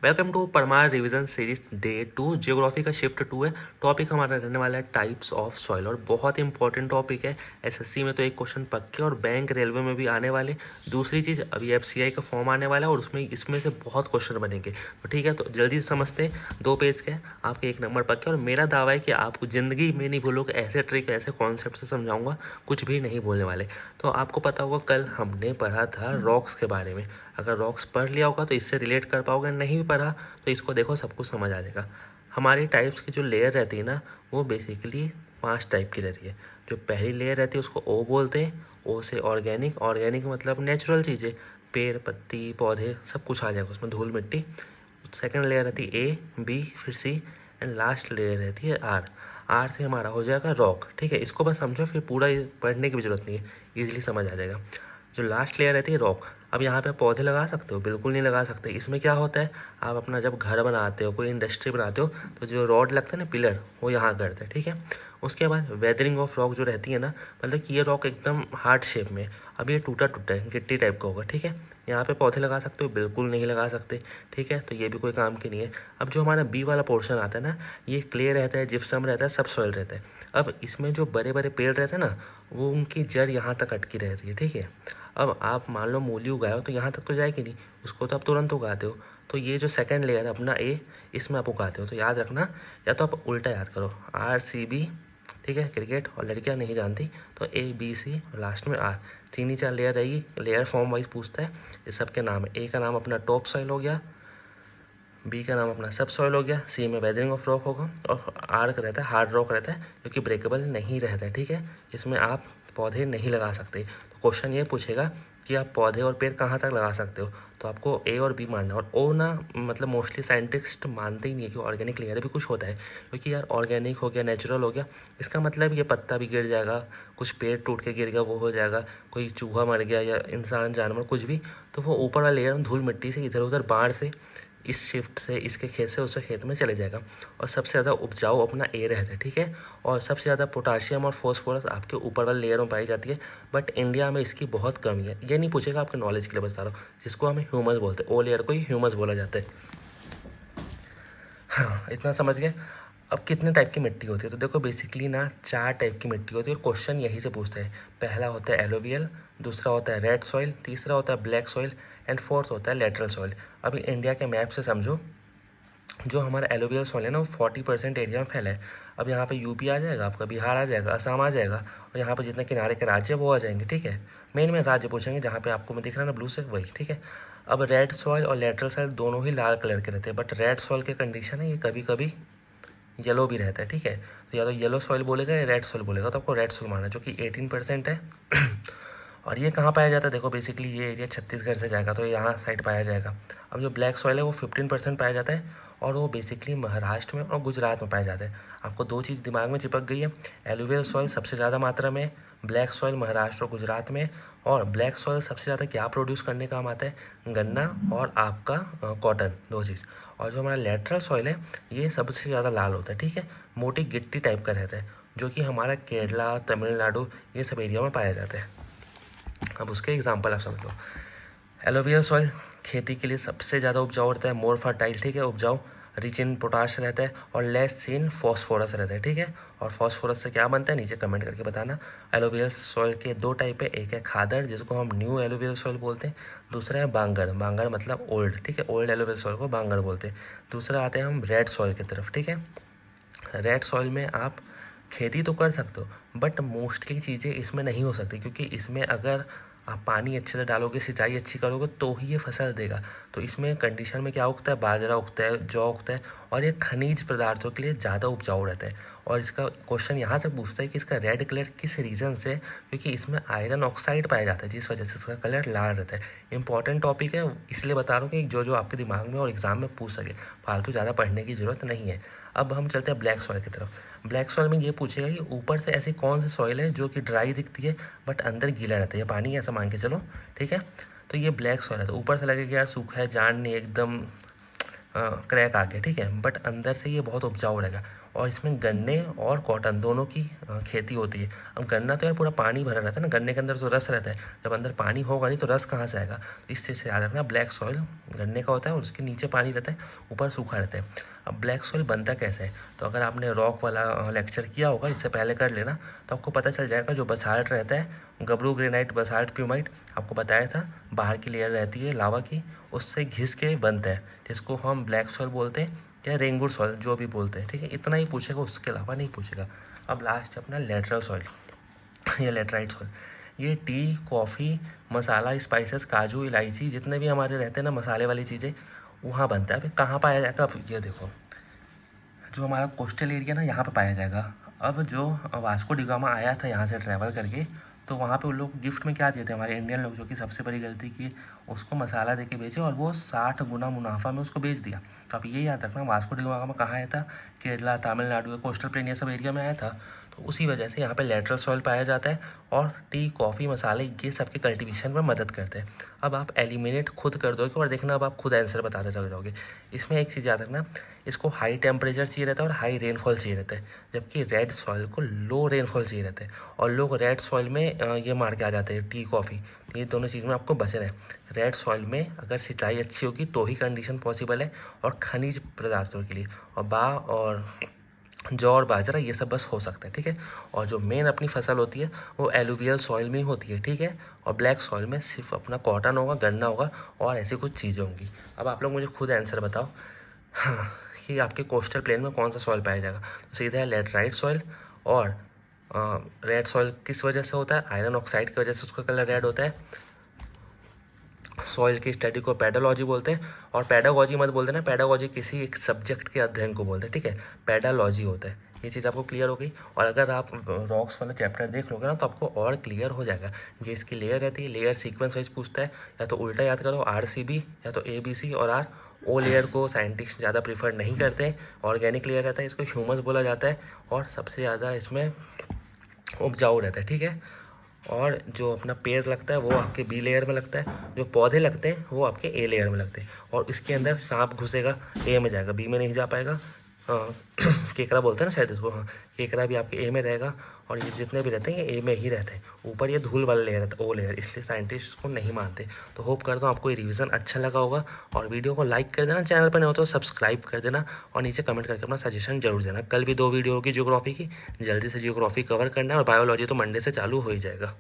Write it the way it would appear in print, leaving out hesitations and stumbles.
Welcome to Parmar revision series day 2। Geography का shift 2 है। Topic हमारा रहने वाला है टाइप्स ऑफ सॉइल और बहुत इंपॉर्टेंट टॉपिक है। एसएससी में तो एक क्वेश्चन पक्के और बैंक रेलवे में भी आने वाले। दूसरी चीज़ अभी एफसीआई का फॉर्म आने वाला है और उसमें इसमें से बहुत क्वेश्चन बनेंगे। तो ठीक है, तो जल्दी से समझते हैं। 2 पेज के आपके 1 नंबर पक्के और मेरा दावा है कि आपको ज़िंदगी में नहीं भूलोगे। ऐसे ट्रिक ऐसे कॉन्सेप्ट से समझाऊंगा, कुछ भी नहीं बोलने वाले। तो आपको पता होगा कल हमने पढ़ा था रॉक्स के बारे में। अगर रॉक्स पढ़ लिया होगा तो इससे रिलेट कर पाओगे, नहीं भी पढ़ा तो इसको देखो, सब कुछ समझ आ जाएगा। हमारी टाइप्स की जो लेयर रहती है ना, वो बेसिकली 5 टाइप की रहती है। जो पहली लेयर रहती है उसको ओ बोलते हैं। ओ से ऑर्गेनिक, ऑर्गेनिक मतलब नेचुरल चीज़ें, पेड़ पत्ती पौधे सब कुछ आ जाएगा उसमें, धूल मिट्टी। सेकेंड लेयर रहती है ए, बी, फिर सी एंड लास्ट लेयर रहती है आर। आर से हमारा हो जाएगा रॉक। ठीक है, इसको बस समझो, फिर पूरा पढ़ने की भी जरूरत नहीं है, ईजिली समझ आ जाएगा। जो लास्ट लेयर रहती है रॉक। अब यहाँ पे पौधे लगा सकते हो? बिल्कुल नहीं लगा सकते। इसमें क्या होता है, आप अपना जब घर बनाते हो, कोई इंडस्ट्री बनाते हो, तो जो रॉड लगता है ना, पिलर, वो यहाँ करते हैं। ठीक है, उसके बाद वेदरिंग ऑफ रॉक जो रहती है ना, मतलब कि ये रॉक एकदम हार्ड शेप में, अब ये टूटा टूटा है, गिट्टी टाइप का होगा। ठीक है, यहाँ पे पौधे लगा सकते हो? बिल्कुल नहीं लगा सकते। ठीक है, तो ये भी कोई काम की नहीं है। अब जो हमारा बी वाला पोर्शन आता है ना, ये क्ले रहता है, जिप्सम रहता है, सब सॉइल रहता है। अब इसमें जो बड़े बड़े पेड़ रहते हैं ना, वो उनकी जड़ यहाँ तक अटकी रहती है। ठीक है, अब आप मान लो मूली उगाए हो तो यहाँ तक तो जाएगी नहीं, उसको तो आप तुरंत उगाते हो। तो ये जो सेकंड लेयर है अपना ए, इसमें आप उगाते हो। तो याद रखना, या तो आप उल्टा याद करो, RCB। ठीक है, क्रिकेट, और लड़कियाँ नहीं जानती तो ABC और लास्ट में आर। 3 ही 4 लेयर रहेगी। लेयर फॉर्म वाइज पूछता है, ये सब के नाम है। ए का नाम अपना टॉप सॉइल हो गया, बी का नाम अपना सब सॉइल हो गया, सी में वेदरिंग ऑफ रॉक होगा, और आर का रहता है हार्ड रॉक रहता है, जो कि ब्रेकेबल नहीं रहता है। ठीक है, इसमें आप पौधे नहीं लगा सकते। तो क्वेश्चन ये पूछेगा कि आप पौधे और पेड़ कहाँ तक लगा सकते हो, तो आपको ए और बी मानना है। और ओ ना, मतलब मोस्टली साइंटिस्ट मानते ही नहीं है कि ऑर्गेनिक लेयर भी कुछ होता है, क्योंकि यार ऑर्गेनिक हो गया, नेचुरल हो गया, इसका मतलब ये पत्ता भी गिर जाएगा, कुछ पेड़ टूट के गिर गया वो हो जाएगा, कोई चूहा मर गया या इंसान जानवर कुछ भी, तो वो ऊपर वाला लेयर धूल मिट्टी से इधर उधर बाढ़ से, इस शिफ्ट से इसके खेत से उसके खेत में चले जाएगा। और सबसे ज़्यादा उपजाऊ अपना ए रहता है। ठीक है, और सबसे ज़्यादा पोटाशियम और फॉस्फोरस आपके ऊपर वाले लेयर में पाई जाती है, बट इंडिया में इसकी बहुत कमी है। ये नहीं पूछेगा, आपके नॉलेज के लिए बता रहा हूँ, जिसको हमें ह्यूमस बोलते हैं, ओ लेयर को ही ह्यूमस बोला जाता है। हाँ, इतना समझ गए। अब कितने टाइप की मिट्टी होती है, तो देखो बेसिकली ना 4 टाइप की मिट्टी होती है और क्वेश्चन यहीं से पूछता है। पहला होता है एलोवियल, दूसरा होता है रेड सॉइल, तीसरा होता है ब्लैक सॉइल एंड फोर्थ होता है लेटरल सॉइल। अभी इंडिया के मैप से समझो, जो हमारा एलोवियल सॉइल है ना, वो 40% एरिया में फैला है। अब यहाँ पे यूपी आ जाएगा, आपका बिहार आ जाएगा, असम आ जाएगा, और यहाँ पे जितने किनारे के राज्य वो आ जाएंगे। ठीक है, मेन राज्य पूछेंगे, जहाँ पे आपको मैं दिख रहा है ना ब्लू से, वही। ठीक है, अब रेड सॉइल और लेटरल सॉइल दोनों ही लाल कलर के रहते हैं, बट रेड सॉइल की कंडीशन है ये कभी कभी येलो भी रहता है। ठीक है, तो या तो येलो सॉइल बोलेगा या रेड सॉइल बोलेगा, तो आपको रेड सॉइल मानना है, जो कि 18% है। और ये कहाँ पाया जाता है, देखो बेसिकली ये एरिया छत्तीसगढ़ से जाएगा, तो यहाँ साइड पाया जाएगा। अब जो ब्लैक सॉइल है वो 15% पाया जाता है, और वो बेसिकली महाराष्ट्र में और गुजरात में पाया जाता है। आपको 2 चीज़ दिमाग में चिपक गई है, एलुवियल सॉइल सबसे ज़्यादा मात्रा में, ब्लैक सॉइल महाराष्ट्र और गुजरात में। और ब्लैक सॉइल सबसे ज़्यादा क्या प्रोड्यूस करने का काम आता है, गन्ना और आपका कॉटन, 2 चीज़। और जो हमारा लेटरल सॉइल है, ये सबसे ज़्यादा लाल होता है। ठीक है, मोटी गिट्टी टाइप का रहता है, जो कि हमारा केरला, तमिलनाडु, ये सब एरिया में पाया जाता है। अब उसके एग्जाम्पल आप समझ लो। एलोवियल सॉइल खेती के लिए सबसे ज़्यादा उपजाऊ रहता है, मोर फर्टाइल। ठीक है, उपजाऊ, रिच इन पोटाश रहता है, और लेस इन फॉस्फोरस रहता है। ठीक है, और फॉस्फोरस से क्या बनता है, नीचे कमेंट करके बताना। एलोवियल सॉइल के 2 टाइप है, एक है खादर, जिसको हम न्यू एलोवियल सॉइल बोलते हैं, दूसरा है बांगर। बांगर मतलब ओल्ड। ठीक है, ओल्ड एलोवियल सॉइल को बांगर बोलते हैं। दूसरा आते हैं हम रेड सॉइल की तरफ। ठीक है, रेड सॉइल में आप खेती तो कर सकते हो, बट मोस्टली चीज़ें इसमें नहीं हो सकती, क्योंकि इसमें अगर आप पानी अच्छे से डालोगे, सिंचाई अच्छी करोगे, तो ही ये फसल देगा। तो इसमें कंडीशन में क्या उगता है, बाजरा उगता है, जौ उगता है, और ये खनिज पदार्थों के लिए ज़्यादा उपजाऊ रहता है। और इसका क्वेश्चन यहाँ से पूछता है कि इसका रेड कलर किस रीज़न से, क्योंकि इसमें आयरन ऑक्साइड पाया जाता है, जिस वजह से इसका कलर लाल रहता है। इंपॉर्टेंट टॉपिक है, इसलिए बता रहा हूँ कि जो जो आपके दिमाग में और एग्जाम में पूछ सके, फालतू ज़्यादा पढ़ने की ज़रूरत नहीं है। अब हम चलते हैं ब्लैक सॉइल की तरफ। ब्लैक सॉइल में ये पूछेगा कि ऊपर से ऐसी कौन सी सॉइल है जो कि ड्राई दिखती है बट अंदर गीला रहता है, ये पानी ऐसा मान के चलो। ठीक है, तो ये ब्लैक सॉइल है, तो ऊपर से लगेगा यार सूखा है, जान नहीं, एकदम क्रैक आ गया। ठीक है, बट अंदर से ये बहुत उपजाऊ रहेगा। और इसमें गन्ने और कॉटन दोनों की खेती होती है। अब गन्ना तो यार पूरा पानी भरा रहता है ना, गन्ने के अंदर तो रस रहता है, जब अंदर पानी होगा नहीं तो रस कहाँ से आएगा। तो इस चीज़ से याद रखना, ब्लैक सॉइल गन्ने का होता है और उसके नीचे पानी रहता है, ऊपर सूखा रहता है। अब ब्लैक सॉइल बनता कैसे है, तो अगर आपने रॉक वाला लेक्चर किया होगा, इससे पहले कर लेना, तो आपको पता चल जाएगा। जो बसाल्ट रहता है, गबरू ग्रेनाइट, बसाल्ट प्यूमाइट, आपको बताया था, बाहर की लेयर रहती है लावा की, उससे घिस के बनता है, जिसको हम ब्लैक सॉइल बोलते हैं या रेंगुर सॉइल जो भी बोलते हैं, ठीक है। इतना ही पूछेगा, उसके अलावा नहीं पूछेगा। अब लास्ट अपना लेटरल सॉइल या लेटराइट सॉइल। ये टी, कॉफ़ी, मसाला, स्पाइसेस, काजू, इलायची, जितने भी हमारे रहते हैं ना मसाले वाली चीज़ें, वहाँ बनता है। अब कहाँ पाया जाता है, अब ये देखो, जो हमारा कोस्टल एरिया ना, यहाँ पे पाया जाएगा। अब जो वास्को डिगामा आया था यहाँ से ट्रैवल करके, तो वहाँ पे उन लोग गिफ्ट में क्या देते हैं, हमारे इंडियन लोग, जो कि सबसे बड़ी गलती की, उसको मसाला दे के बेचे और वो 60 गुना मुनाफा में उसको बेच दिया। तो आप ये याद रखना, वास्को डिगामा कहाँ आया था, केरला, तमिलनाडु, कोस्टल प्लेन, ये सब एरिया में आया था। तो उसी वजह से यहाँ पे लेटरल सॉइल पाया जाता है और टी, कॉफ़ी, मसाले, ये सब के कल्टीवेशन में मदद करते हैं। अब आप एलिमिनेट खुद कर दोगे और देखना, अब आप खुद आंसर बताते रह जाओगे। इसमें एक चीज़ याद रखना, इसको हाई टेम्परेचर चाहिए रहता है और हाई रेनफॉल चाहिए रहता है, जबकि रेड सॉइल को लो रेनफॉल चाहिए रहता है। और लोग रेड सॉइल में ये मार के आ जाते हैं, टी, कॉफ़ी, ये दोनों चीज़ में आपको बचे रहे। रेड सॉइल में अगर सिंचाई अच्छी होगी तो ही कंडीशन पॉसिबल है, और खनिज पदार्थों के लिए, और और जौ और बाजरा, ये सब बस हो सकता है, ठीक है। और जो मेन अपनी फसल होती है वो एलुवियल सॉइल में ही होती है, ठीक है। और ब्लैक सॉइल में सिर्फ अपना कॉटन होगा, गन्ना होगा और ऐसी कुछ चीज़ें होंगी। अब आप लोग मुझे खुद आंसर बताओ, हाँ, कि आपके कोस्टल प्लेन में कौन सा सॉइल पाया जाएगा। तो सीधा है लेटराइट सॉइल। और रेड सॉइल किस वजह से होता है, आयरन ऑक्साइड की वजह से उसका कलर रेड होता है। सॉइल की स्टडी को पेडोलॉजी बोलते हैं, और पेडागॉजी मत बोलते ना, पेडागॉजी किसी एक सब्जेक्ट के अध्ययन को बोलते हैं, ठीक है। पेडालॉजी होता है। ये चीज़ आपको क्लियर हो गई। और अगर आप रॉक्स वाला चैप्टर देख लोगे ना, तो आपको और क्लियर हो जाएगा। ये इसकी लेयर रहती है, लेयर सीक्वेंस वाइज पूछता है, या तो उल्टा याद करो, RCB या तो ABC और R। ओ लेयर को साइंटिस्ट ज़्यादा प्रीफर नहीं करते हैं, ऑर्गेनिक लेयर रहता है, इसको ह्यूमस बोला जाता है, और सबसे ज़्यादा इसमें उपजाऊ रहता है, ठीक है। और जो अपना पेड़ लगता है वो आपके बी लेयर में लगता है, जो पौधे लगते हैं वो आपके ए लेयर में लगते हैं। और इसके अंदर सांप घुसेगा, ए में जाएगा, बी में नहीं जा पाएगा। केकड़ा बोलते हैं ना शायद इसको, हाँ, केकड़ा भी आपके ए में रहेगा। और ये जितने भी रहते हैं ये ए में ही रहते हैं। ऊपर ये धूल वाला लेयर रहता है, ओ लेयर, इसलिए साइंटिस्ट इसको नहीं मानते। तो होप करता हूँ आपको ये रिवीजन अच्छा लगा होगा। और वीडियो को लाइक कर देना, चैनल पर नहीं हो तो सब्सक्राइब कर देना, और नीचे कमेंट करके अपना सजेशन जरूर देना। कल भी 2 वीडियो होगी ज्योग्राफी की, जल्दी से ज्योग्राफी कवर करना है, और बायोलॉजी तो मंडे से चालू हो ही जाएगा।